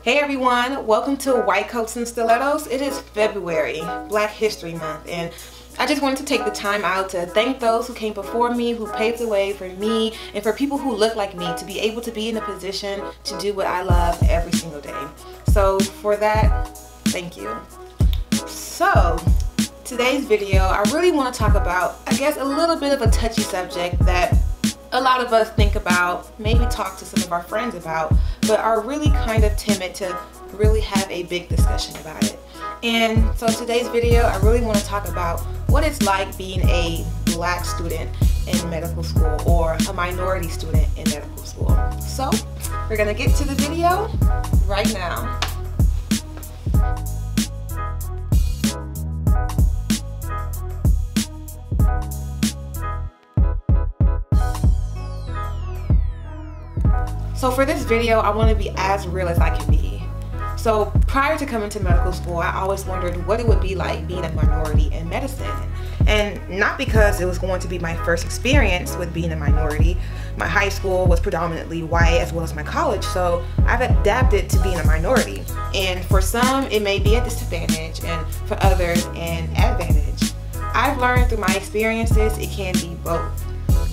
Hey everyone, welcome to White Coats and Stilettos. It is February, Black History Month, and I just wanted to take the time out to thank those who came before me, who paved the way for me, and for people who look like me to be able to be in a position to do what I love every single day. So for that, thank you. So today's video, I really want to talk about, I guess, a little bit of a touchy subject that a lot of us think about, maybe talk to some of our friends about, but are really kind of timid to really have a big discussion about it. And so today's video, I really want to talk about what it's like being a Black student in medical school or a minority student in medical school. So we're gonna get to the video right now. So for this video, I want to be as real as I can be. So prior to coming to medical school, I always wondered what it would be like being a minority in medicine. And not because it was going to be my first experience with being a minority. My high school was predominantly white as well as my college, so I've adapted to being a minority. And for some, it may be a disadvantage, and for others, an advantage. I've learned through my experiences, it can be both.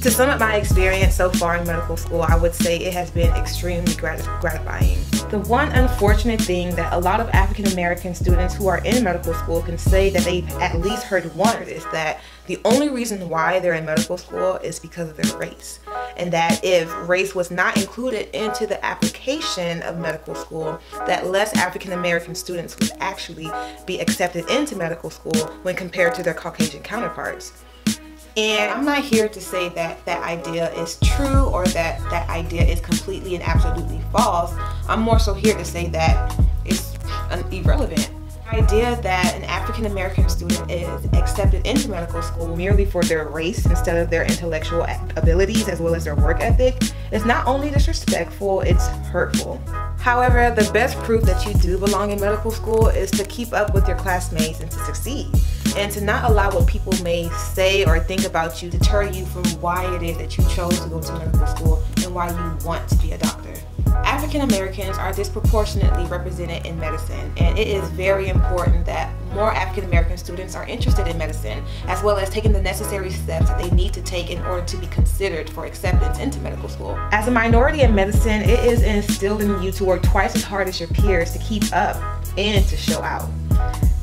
To sum up my experience so far in medical school, I would say it has been extremely gratifying. The one unfortunate thing that a lot of African American students who are in medical school can say that they've at least heard once is that the only reason why they're in medical school is because of their race. And that if race was not included into the application of medical school, that less African American students would actually be accepted into medical school when compared to their Caucasian counterparts. And I'm not here to say that that idea is true or that that idea is completely and absolutely false. I'm more so here to say that it's irrelevant. The idea that an African American student is accepted into medical school merely for their race instead of their intellectual abilities as well as their work ethic is not only disrespectful, it's hurtful. However, the best proof that you do belong in medical school is to keep up with your classmates and to succeed, and to not allow what people may say or think about you deter you from why it is that you chose to go to medical school and why you want to be a doctor. African Americans are disproportionately represented in medicine, and it is very important that more African American students are interested in medicine, as well as taking the necessary steps that they need to take in order to be considered for acceptance into medical school. As a minority in medicine, it is instilled in you to work twice as hard as your peers to keep up and to show out.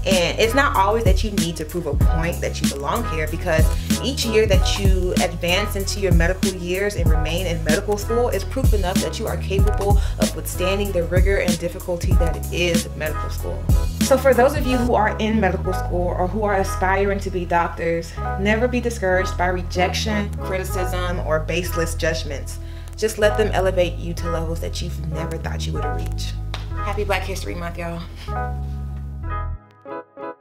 And it's not always that you need to prove a point that you belong here, because each year that you advance into your medical years and remain in medical school is proof enough that you are capable of withstanding the rigor and difficulty that it is medical school. So for those of you who are in medical school or who are aspiring to be doctors, never be discouraged by rejection, criticism, or baseless judgments. Just let them elevate you to levels that you've never thought you would reach. Happy Black History Month, y'all.